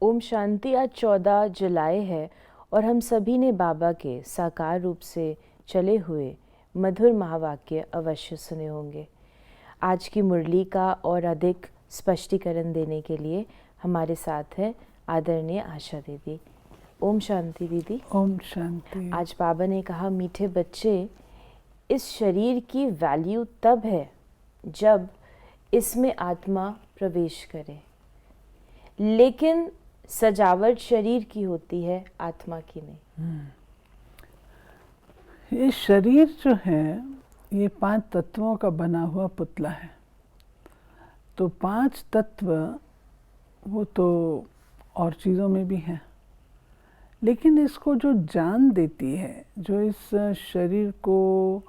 ओम शांति। आज 14 जुलाई है और हम सभी ने बाबा के साकार रूप से चले हुए मधुर महावाक्य अवश्य सुने होंगे। आज की मुरली का और अधिक स्पष्टीकरण देने के लिए हमारे साथ है आदरणीय आशा दीदी। ओम शांति दीदी। ओम शांति। आज बाबा ने कहा, मीठे बच्चे, इस शरीर की वैल्यू तब है जब इसमें आत्मा प्रवेश करे, लेकिन सजावट शरीर की होती है, आत्मा की नहीं। ये शरीर जो है ये 5 तत्वों का बना हुआ पुतला है। तो 5 तत्व वो तो और चीज़ों में भी हैं, लेकिन इसको जो जान देती है, जो इस शरीर को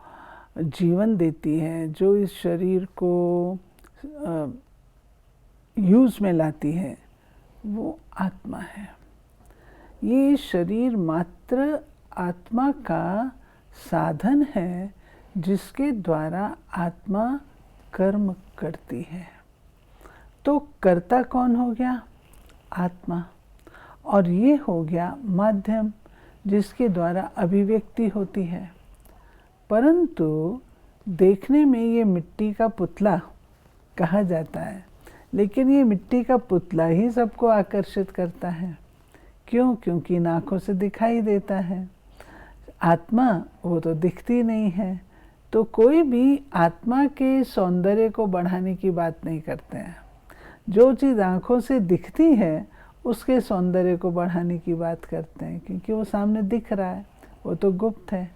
जीवन देती है, जो इस शरीर को यूज़ में लाती है, वो आत्मा है। ये शरीर मात्र आत्मा का साधन है जिसके द्वारा आत्मा कर्म करती है। तो कर्ता कौन हो गया? आत्मा। और ये हो गया माध्यम जिसके द्वारा अभिव्यक्ति होती है। परंतु देखने में ये मिट्टी का पुतला कहा जाता है, लेकिन ये मिट्टी का पुतला ही सबको आकर्षित करता है। क्यों? क्योंकि इन आँखों से दिखाई देता है। आत्मा वो तो दिखती नहीं है। तो कोई भी आत्मा के सौंदर्य को बढ़ाने की बात नहीं करते हैं। जो चीज़ आँखों से दिखती है उसके सौंदर्य को बढ़ाने की बात करते हैं, क्योंकि वो सामने दिख रहा है, वो तो गुप्त है।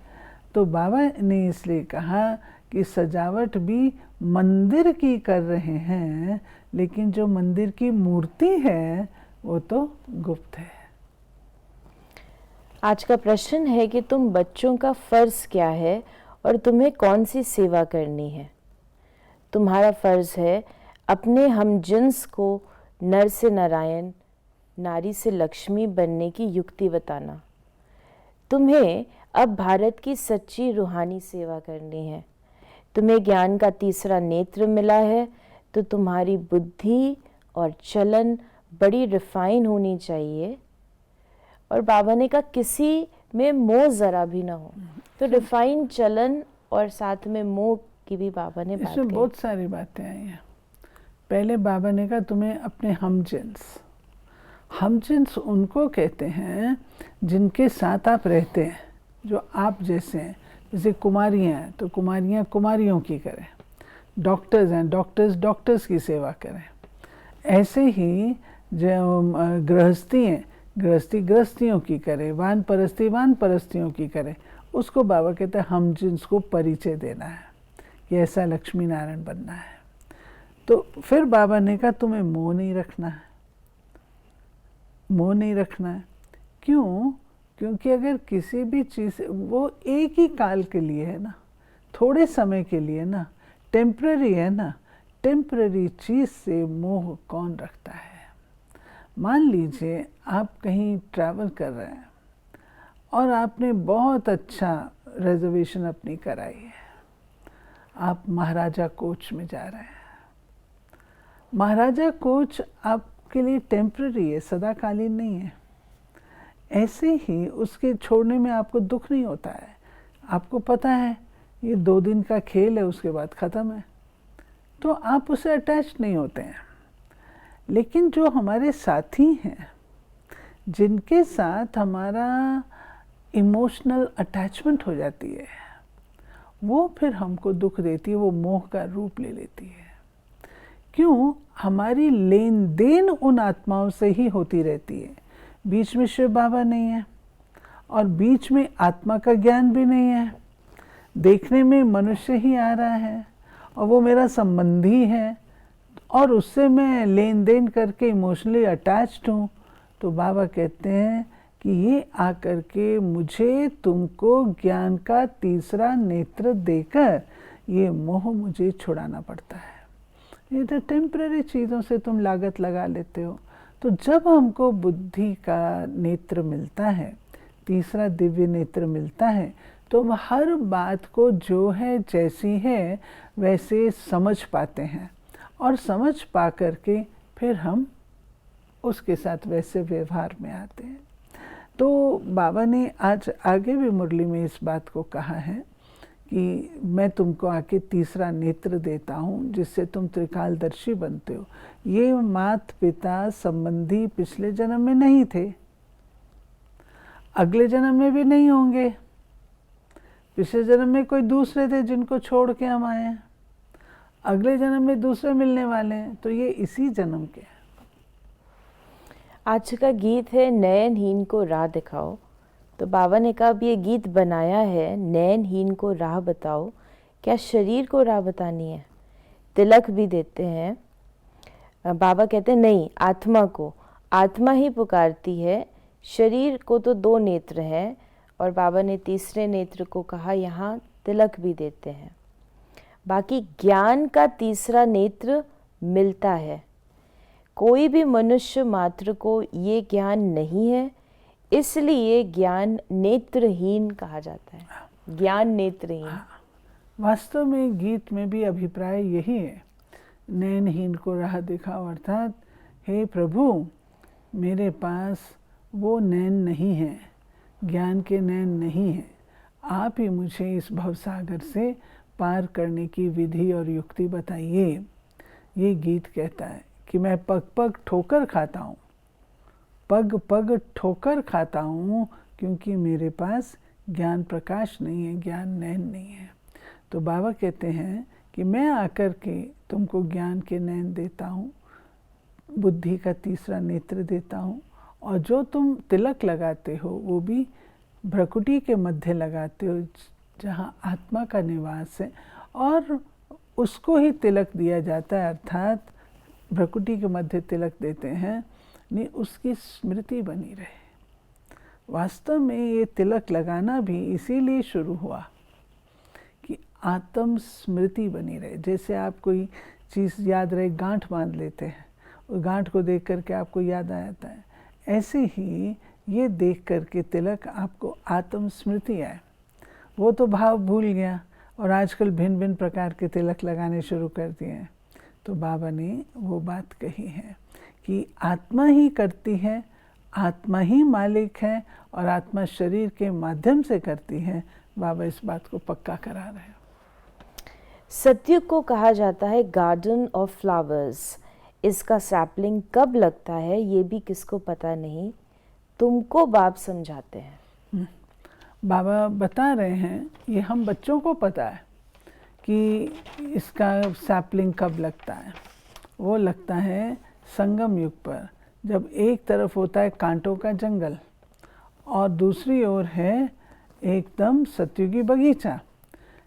तो बाबा ने इसलिए कहा कि सजावट भी मंदिर की कर रहे हैं, लेकिन जो मंदिर की मूर्ति है वो तो गुप्त है। आज का प्रश्न है कि तुम बच्चों का फर्ज क्या है और तुम्हें कौन सी सेवा करनी है। तुम्हारा फर्ज है अपने हमजिन्स को नर से नारायण, नारी से लक्ष्मी बनने की युक्ति बताना। तुम्हें अब भारत की सच्ची रूहानी सेवा करनी है। तुम्हें ज्ञान का तीसरा नेत्र मिला है, तो तुम्हारी बुद्धि और चलन बड़ी रिफाइन होनी चाहिए। और बाबा ने कहा किसी में मोह जरा भी ना हो। तो रिफाइन चलन और साथ में मोह की भी बाबा ने बात की। इसमें बहुत सारी बातें आई हैं। पहले बाबा ने कहा तुम्हें अपने हमजिन्स उनको कहते हैं जिनके साथ आप रहते हैं, जो आप जैसे हैं। जैसे कुमारियाँ हैं तो कुमारियाँ कुमारियों की करें, डॉक्टर्स हैं डॉक्टर्स की सेवा करें। ऐसे ही जो गृहस्थी हैं, गृहस्थियों की करे, वानप्रस्थियों की करे। उसको बाबा कहते हैं हम जिनको परिचय देना है कि ऐसा लक्ष्मी नारायण बनना है। तो फिर बाबा ने कहा तुम्हें मोह नहीं रखना है। क्यों? क्योंकि अगर किसी भी चीज़ वो एक ही काल के लिए है ना, थोड़े समय के लिए ना, टेम्पररी है ना। टेम्पररी चीज़ से मोह कौन रखता है? मान लीजिए आप कहीं ट्रैवल कर रहे हैं और आपने बहुत अच्छा रिजर्वेशन अपनी कराई है। आप महाराजा कोच में जा रहे हैं। महाराजा कोच आपके लिए टेम्पररी है, सदाकालीन नहीं है। ऐसे ही उसके छोड़ने में आपको दुख नहीं होता है। आपको पता है ये 2 दिन का खेल है, उसके बाद ख़त्म है, तो आप उससे अटैच नहीं होते हैं। लेकिन जो हमारे साथी हैं, जिनके साथ हमारा इमोशनल अटैचमेंट हो जाती है, वो फिर हमको दुख देती है, वो मोह का रूप ले लेती है। क्यों? हमारी लेन देन उन आत्माओं से ही होती रहती है। बीच में शिव बाबा नहीं है और बीच में आत्मा का ज्ञान भी नहीं है। देखने में मनुष्य ही आ रहा है और वो मेरा संबंधी है और उससे मैं लेन देन करके इमोशनली अटैच्ड हूँ। तो बाबा कहते हैं कि ये आकर के मुझे तुमको ज्ञान का तीसरा नेत्र देकर ये मोह मुझे छुड़ाना पड़ता है। ये तो टेम्पररी चीज़ों से तुम लागत लगा लेते हो। तो जब हमको बुद्धि का नेत्र मिलता है, तीसरा दिव्य नेत्र मिलता है, तो हम हर बात को जो है जैसी है वैसे समझ पाते हैं और समझ पा करके फिर हम उसके साथ वैसे व्यवहार में आते हैं। तो बाबा ने आज आगे भी मुरली में इस बात को कहा है कि मैं तुमको आके तीसरा नेत्र देता हूँ जिससे तुम त्रिकालदर्शी बनते हो। ये माता पिता संबंधी पिछले जन्म में नहीं थे, अगले जन्म में भी नहीं होंगे। पिछले जन्म में कोई दूसरे थे जिनको छोड़ के हम आए हैं, अगले जन्म में दूसरे मिलने वाले हैं, तो ये इसी जन्म के हैं। आज का गीत है नयनहीन को राह दिखाओ। तो बाबा ने कहा अब ये गीत बनाया है नयनहीन को राह बताओ, क्या शरीर को राह बतानी है? तिलक भी देते हैं। बाबा कहते हैं नहीं, आत्मा को, आत्मा ही पुकारती है, शरीर को तो 2 नेत्र हैं। और बाबा ने तीसरे नेत्र को कहा यहाँ तिलक भी देते हैं। बाकी ज्ञान का तीसरा नेत्र मिलता है। कोई भी मनुष्य मात्र को ये ज्ञान नहीं है, इसलिए ज्ञान नेत्रहीन कहा जाता है। ज्ञान नेत्रहीन। वास्तव में गीत में भी अभिप्राय यही है, नयनहीन को राह दिखाओ, अर्थात हे प्रभु मेरे पास वो नैन नहीं है, ज्ञान के नैन नहीं है, आप ही मुझे इस भवसागर से पार करने की विधि और युक्ति बताइए। ये गीत कहता है कि मैं पग पग ठोकर खाता हूँ, पग पग ठोकर खाता हूँ, क्योंकि मेरे पास ज्ञान प्रकाश नहीं है, ज्ञान नैन नहीं है। तो बाबा कहते हैं कि मैं आकर के तुमको ज्ञान के नैन देता हूँ, बुद्धि का तीसरा नेत्र देता हूँ, और जो तुम तिलक लगाते हो वो भी भ्रकुटी के मध्य लगाते हो जहाँ आत्मा का निवास है, और उसको ही तिलक दिया जाता है, अर्थात भ्रकुटी के मध्य तिलक देते हैं नहीं उसकी स्मृति बनी रहे। वास्तव में ये तिलक लगाना भी इसीलिए शुरू हुआ कि आत्म स्मृति बनी रहे। जैसे आप कोई चीज़ याद रहे, गांठ बांध लेते हैं, उस गांठ को देख करके आपको याद आ जाता है, ऐसे ही ये देख करके तिलक आपको आत्म स्मृति आए। वो तो भाव भूल गया और आजकल भिन्न भिन्न प्रकार के तिलक लगाने शुरू कर दिए हैं। तो बाबा ने वो बात कही है कि आत्मा ही करती है, आत्मा ही मालिक है, और आत्मा शरीर के माध्यम से करती है। बाबा इस बात को पक्का करा रहे हैं। सतयुग को कहा जाता है गार्डन ऑफ फ्लावर्स। इसका सैपलिंग कब लगता है ये भी किसको पता नहीं, तुमको बाप समझाते हैं। बाबा बता रहे हैं, ये हम बच्चों को पता है कि इसका सैपलिंग कब लगता है। वो लगता है संगम युग पर, जब एक तरफ होता है कांटों का जंगल और दूसरी ओर है एकदम सतयुगी बगीचा।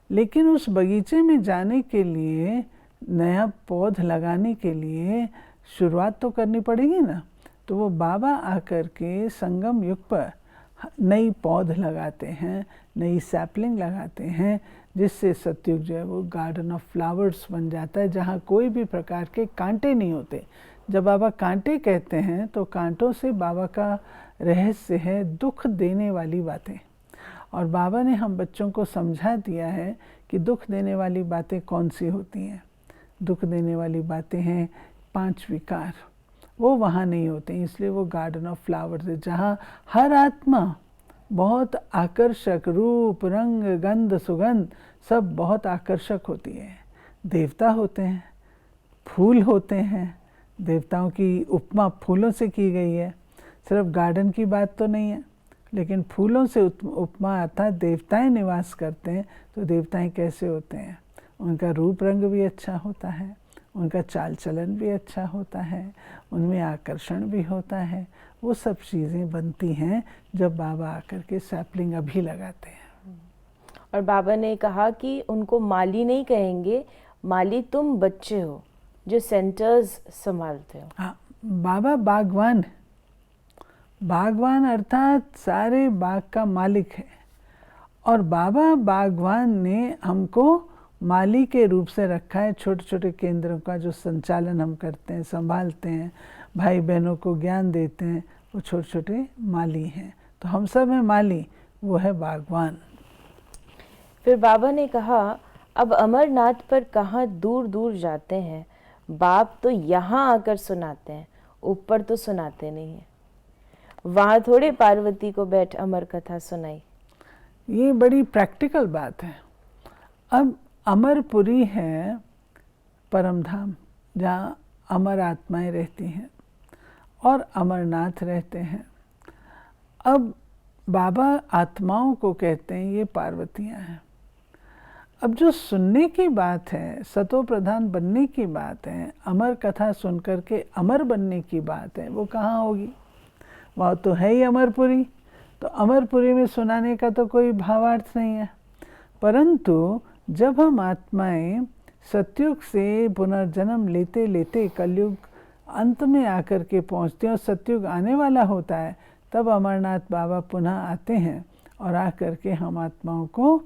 लेकिन उस बगीचे में जाने के लिए, नया पौध लगाने के लिए शुरुआत तो करनी पड़ेगी ना। तो वो बाबा आकर के संगम युग पर नई पौध लगाते हैं, नई सैपलिंग लगाते हैं, जिससे सतयुग जो है वो गार्डन ऑफ फ्लावर्स बन जाता है, जहाँ कोई भी प्रकार के कांटे नहीं होते। जब बाबा कांटे कहते हैं तो कांटों से बाबा का रहस्य है दुख देने वाली बातें। और बाबा ने हम बच्चों को समझा दिया है कि दुख देने वाली बातें कौन सी होती हैं। दुख देने वाली बातें हैं 5 विकार, वो वहाँ नहीं होते, इसलिए वो गार्डन ऑफ फ्लावर्स है, जहाँ हर आत्मा बहुत आकर्षक, रूप रंग गंध सुगंध सब बहुत आकर्षक होती है। देवता होते हैं, फूल होते हैं, देवताओं की उपमा फूलों से की गई है। सिर्फ गार्डन की बात तो नहीं है, लेकिन फूलों से उपमा अर्थात देवताएं निवास करते हैं। तो देवताएं कैसे होते हैं? उनका रूप रंग भी अच्छा होता है, उनका चाल चलन भी अच्छा होता है, उनमें आकर्षण भी होता है। वो सब चीज़ें बनती हैं जब बाबा आकर के सैपलिंग अभी लगाते हैं। और बाबा ने कहा कि उनको माली नहीं कहेंगे, माली तुम बच्चे हो जो सेंटर्स संभालते हो। हाँ, बाबा बागवान, बागवान अर्थात सारे बाग का मालिक है। और बाबा बागवान ने हमको माली के रूप से रखा है। छोटे छोटे केंद्रों का जो संचालन हम करते हैं, संभालते हैं, भाई बहनों को ज्ञान देते हैं, वो छोटे छोटे माली हैं। तो हम सब हैं माली, वो है बागवान। फिर बाबा ने कहा अब अमरनाथ पर कहाँ दूर दूर जाते हैं, बाप तो यहाँ आकर सुनाते हैं, ऊपर तो सुनाते नहीं है। वहाँ थोड़े पार्वती को बैठ अमर कथा सुनाई। ये बड़ी प्रैक्टिकल बात है। अब अमरपुरी है परम धाम, जहाँ अमर आत्माएं रहती हैं और अमरनाथ रहते हैं। अब बाबा आत्माओं को कहते हैं ये पार्वतियाँ हैं। अब जो सुनने की बात है, सतो प्रधान बनने की बात है, अमर कथा सुनकर के अमर बनने की बात है, वो कहाँ होगी? वह तो है ही अमरपुरी। तो अमरपुरी में सुनाने का तो कोई भावार्थ नहीं है। परंतु जब हम आत्माएं सतयुग से पुनर्जन्म लेते लेते कलयुग अंत में आकर के पहुँचते हैं और सतयुग आने वाला होता है, तब अमरनाथ बाबा पुनः आते हैं और आकर के हम आत्माओं को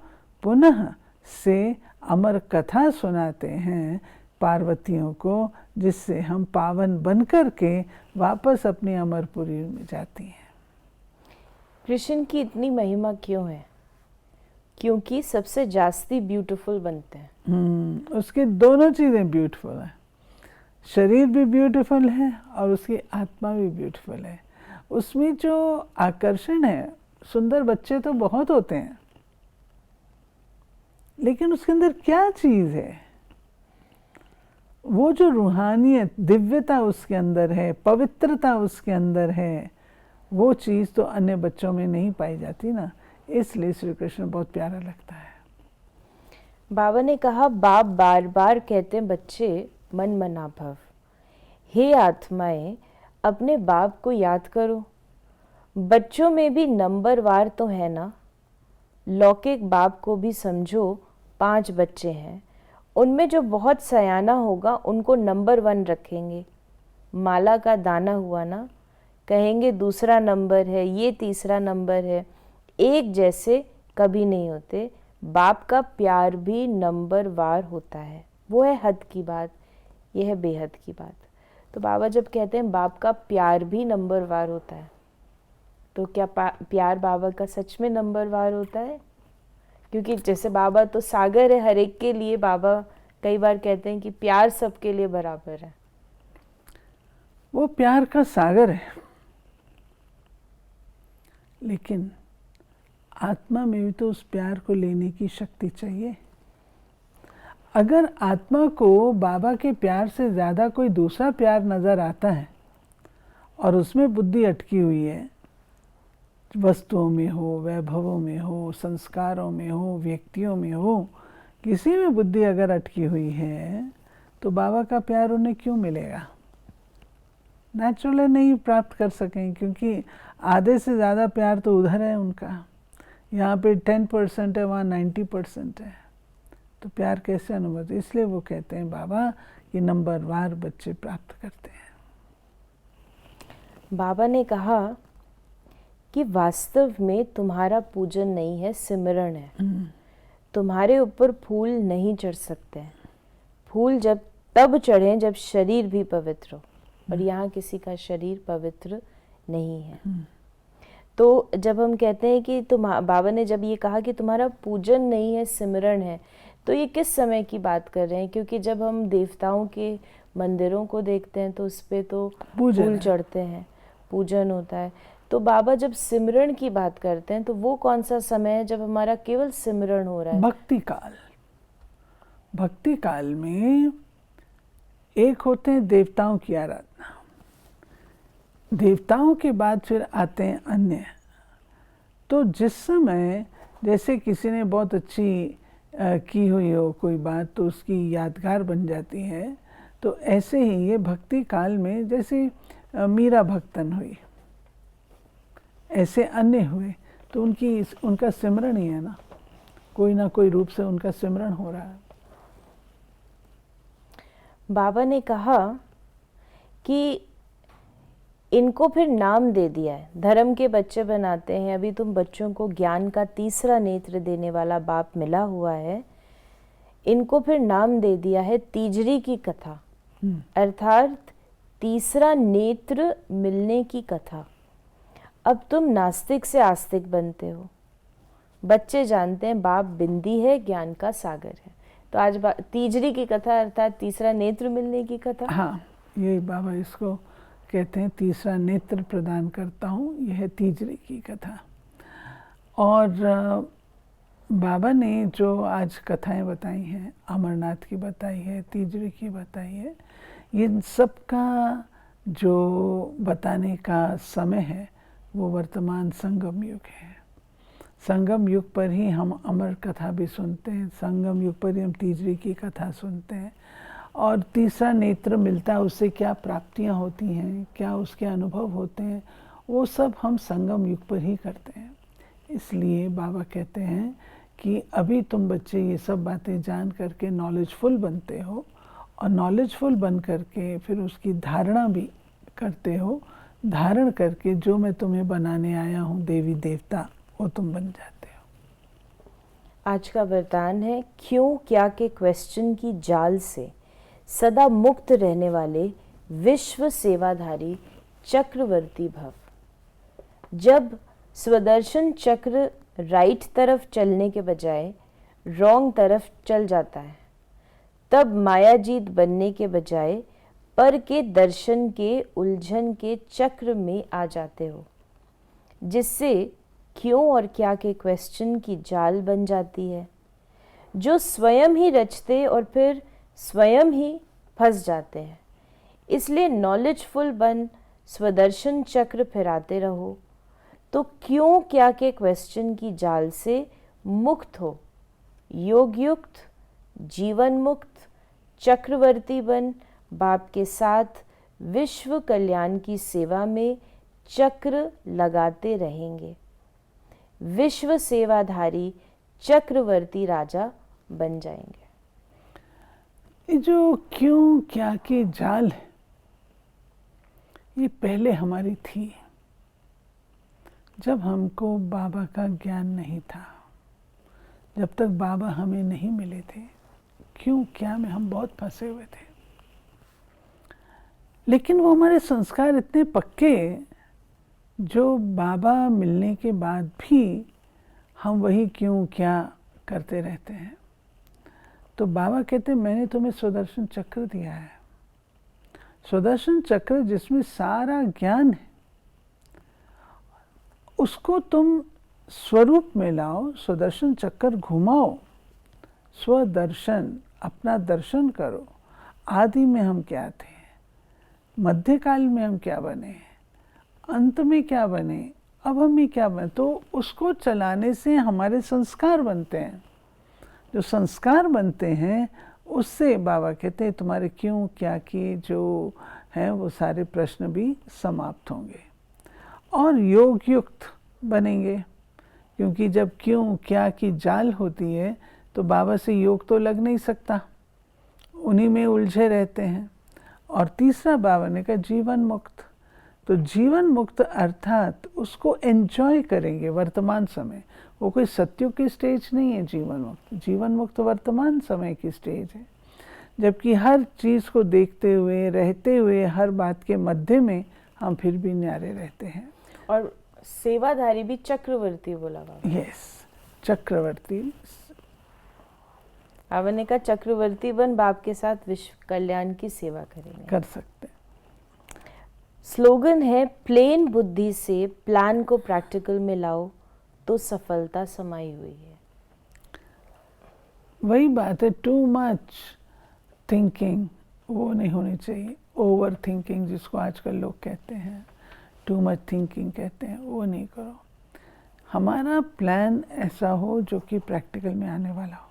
पुनः से अमर कथा सुनाते हैं पार्वतियों को, जिससे हम पावन बनकर के वापस अपनी अमरपुरी में जाती हैं। कृष्ण की इतनी महिमा क्यों है? क्योंकि सबसे जास्ती ब्यूटीफुल बनते हैं। उसकी दोनों चीज़ें ब्यूटीफुल हैं। शरीर भी ब्यूटीफुल है और उसकी आत्मा भी ब्यूटीफुल है। उसमें जो आकर्षण है, सुंदर बच्चे तो बहुत होते हैं, लेकिन उसके अंदर क्या चीज़ है? वो जो रूहानियत, दिव्यता उसके अंदर है, पवित्रता उसके अंदर है, वो चीज़ तो अन्य बच्चों में नहीं पाई जाती ना। इसलिए श्री कृष्ण बहुत प्यारा लगता है। बाबा ने कहा, बाप बार बार कहते हैं बच्चे मन मना भव। हे आत्माएं, अपने बाप को याद करो। बच्चों में भी नंबरवार तो है ना। लौकिक बाप को भी समझो 5 बच्चे हैं, उनमें जो बहुत सयाना होगा उनको नंबर 1 रखेंगे। माला का दाना हुआ ना, कहेंगे दूसरा नंबर है, ये तीसरा नंबर है। एक जैसे कभी नहीं होते। बाप का प्यार भी नंबरवार होता है। वो है हद की बात, यह है बेहद की बात। तो बाबा जब कहते हैं बाप का प्यार भी नंबरवार होता है, तो क्या प्यार बाबा का सच में नंबरवार होता है? क्योंकि जैसे बाबा तो सागर है हर एक के लिए। बाबा कई बार कहते हैं कि प्यार सबके लिए बराबर है। वो प्यार का सागर है, लेकिन आत्मा में भी तो उस प्यार को लेने की शक्ति चाहिए। अगर आत्मा को बाबा के प्यार से ज़्यादा कोई दूसरा प्यार नज़र आता है और उसमें बुद्धि अटकी हुई है, वस्तुओं में हो, वैभवों में हो, संस्कारों में हो, व्यक्तियों में हो, किसी में बुद्धि अगर अटकी हुई है, तो बाबा का प्यार उन्हें क्यों मिलेगा? नेचुरली नहीं प्राप्त कर सकें, क्योंकि आधे से ज़्यादा प्यार तो उधर है उनका। यहाँ पे 10% है, वहाँ 90% है। तो प्यार कैसे अनुभव? इसलिए वो कहते हैं बाबा कि नंबरवार बच्चे प्राप्त करते हैं। बाबा ने कहा कि वास्तव में तुम्हारा पूजन नहीं है, सिमरण है। तुम्हारे ऊपर फूल नहीं चढ़ सकते हैं। फूल जब तब चढ़े जब शरीर भी पवित्र हो, और यहाँ किसी का शरीर पवित्र नहीं है। तो जब हम कहते हैं कि बाबा ने जब ये कहा कि तुम्हारा पूजन नहीं है, सिमरण है, तो ये किस समय की बात कर रहे हैं? क्योंकि जब हम देवताओं के मंदिरों को देखते हैं तो उस पर तो फूल चढ़ते हैं, पूजन होता है। तो बाबा जब सिमरण की बात करते हैं तो वो कौन सा समय है जब हमारा केवल सिमरण हो रहा है? भक्ति काल। भक्ति काल में एक होते हैं देवताओं की आराधना, देवताओं के बाद फिर आते हैं अन्य। तो जिस समय जैसे किसी ने बहुत अच्छी की हुई हो कोई बात, तो उसकी यादगार बन जाती है। तो ऐसे ही ये भक्ति काल में जैसे मीरा भक्तन हुई, ऐसे अन्य हुए, तो उनका सिमरण ही है ना कोई रूप से उनका सिमरण हो रहा है। बाबा ने कहा कि इनको फिर नाम दे दिया है, धर्म के बच्चे बनाते हैं। अभी तुम बच्चों को ज्ञान का तीसरा नेत्र देने वाला बाप मिला हुआ है। इनको फिर नाम दे दिया है तीजरी की कथा, अर्थात तीसरा नेत्र मिलने की कथा। अब तुम नास्तिक से आस्तिक बनते हो। बच्चे जानते हैं बाप बिंदी है, ज्ञान का सागर है। तो आज तीजरी की कथा अर्थात तीसरा नेत्र मिलने की कथा। हाँ, यही बाबा इसको कहते हैं तीसरा नेत्र प्रदान करता हूँ। यह है तीजरी की कथा। और बाबा ने जो आज कथाएं बताई हैं, अमरनाथ की बताई है, तीजरी की बताई है, इन सब का जो बताने का समय है वो वर्तमान संगम युग है। संगम युग पर ही हम अमर कथा भी सुनते हैं, संगम युग पर ही हम तीजरी की कथा सुनते हैं। और तीसरा नेत्र मिलता है, उससे क्या प्राप्तियां होती हैं, क्या उसके अनुभव होते हैं, वो सब हम संगम युग पर ही करते हैं। इसलिए बाबा कहते हैं कि अभी तुम बच्चे ये सब बातें जान करके नॉलेजफुल बनते हो, और नॉलेजफुल बन करके फिर उसकी धारणा भी करते हो। धारण करके जो मैं तुम्हें बनाने आया हूँ देवी देवता, वो तुम बन जाते हो। आज का वरदान है, क्यों क्या के क्वेश्चन की जाल से सदा मुक्त रहने वाले विश्व सेवाधारी चक्रवर्ती भव। जब स्वदर्शन चक्र राइट तरफ चलने के बजाय रॉन्ग तरफ चल जाता है, तब मायाजीत बनने के बजाय पर के दर्शन के उलझन के चक्र में आ जाते हो, जिससे क्यों और क्या के क्वेश्चन की जाल बन जाती है, जो स्वयं ही रचते और फिर स्वयं ही फंस जाते हैं। इसलिए नॉलेजफुल बन स्वदर्शन चक्र फिराते रहो, तो क्यों क्या के क्वेश्चन की जाल से मुक्त हो, योग युक्त, जीवन मुक्त चक्रवर्ती बन बाप के साथ विश्व कल्याण की सेवा में चक्र लगाते रहेंगे। विश्व सेवाधारी चक्रवर्ती राजा बन जाएंगे। ये जो क्यों क्या की जाल है, ये पहले हमारी थी, जब हमको बाबा का ज्ञान नहीं था, जब तक बाबा हमें नहीं मिले थे। क्यों क्या में हम बहुत फंसे हुए थे, लेकिन वो हमारे संस्कार इतने पक्के, जो बाबा मिलने के बाद भी हम वही क्यों क्या करते रहते हैं। तो बाबा कहते हैं, मैंने तुम्हें स्वदर्शन चक्र दिया है। स्वदर्शन चक्र जिसमें सारा ज्ञान है, उसको तुम स्वरूप में लाओ, स्वदर्शन चक्कर घुमाओ, स्वदर्शन, अपना दर्शन करो। आदि में हम क्या थे, मध्यकाल में हम क्या बने, अंत में क्या बने, अब हमें क्या बने। तो उसको चलाने से हमारे संस्कार बनते हैं। जो संस्कार बनते हैं उससे बाबा कहते हैं तुम्हारे क्यों क्या की जो हैं वो सारे प्रश्न भी समाप्त होंगे और योग युक्त बनेंगे। क्योंकि जब क्यों क्या की जाल होती है तो बाबा से योग तो लग नहीं सकता, उन्हीं में उलझे रहते हैं। और तीसरा बाबा ने कहा जीवन मुक्त। तो जीवन मुक्त अर्थात उसको एंजॉय करेंगे वर्तमान समय। वो कोई सत्युग की स्टेज नहीं है जीवन मुक्त। जीवन मुक्त वर्तमान समय की स्टेज है, जबकि हर चीज़ को देखते हुए रहते हुए हर बात के मध्य में हम फिर भी न्यारे रहते हैं। और सेवाधारी भी चक्रवर्ती बोला बाबा। यस, चक्रवर्ती। बाबा ने कहा चक्रवर्ती बन बाप के साथ विश्व कल्याण की सेवा करेंगे, कर सकते हैं। स्लोगन है, प्लेन बुद्धि से प्लान को प्रैक्टिकल में लाओ तो सफलता समाई हुई है। वही बात है, टू मच थिंकिंग वो नहीं होनी चाहिए। ओवर थिंकिंग जिसको आजकल लोग कहते हैं, टू मच थिंकिंग कहते हैं, वो नहीं करो। हमारा प्लान ऐसा हो जो कि प्रैक्टिकल में आने वाला हो,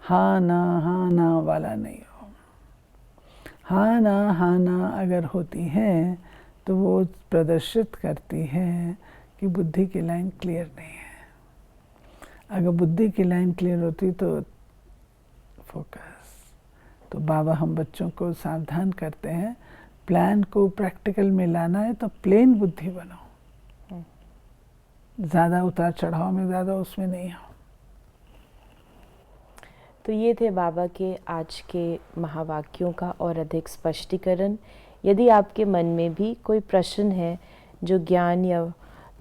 हाँ ना वाला नहीं हो। हाँ ना अगर होती है तो वो प्रदर्शित करती है कि बुद्धि की लाइन क्लियर नहीं है। अगर बुद्धि की लाइन क्लियर होती तो फोकस। तो बाबा हम बच्चों को सावधान करते हैं, प्लान को प्रैक्टिकल में लाना है तो प्लेन बुद्धि बनाओ, ज़्यादा उतार चढ़ाव में, ज़्यादा उसमें नहीं हो। तो ये थे बाबा के आज के महावाक्यों का और अधिक स्पष्टीकरण। यदि आपके मन में भी कोई प्रश्न है जो ज्ञान या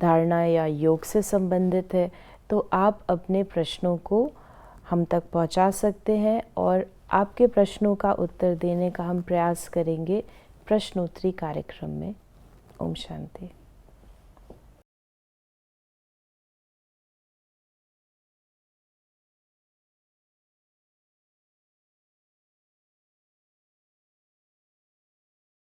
धारणा या योग से संबंधित है, तो आप अपने प्रश्नों को हम तक पहुंचा सकते हैं और आपके प्रश्नों का उत्तर देने का हम प्रयास करेंगे प्रश्नोत्तरी कार्यक्रम में। ओम शांति।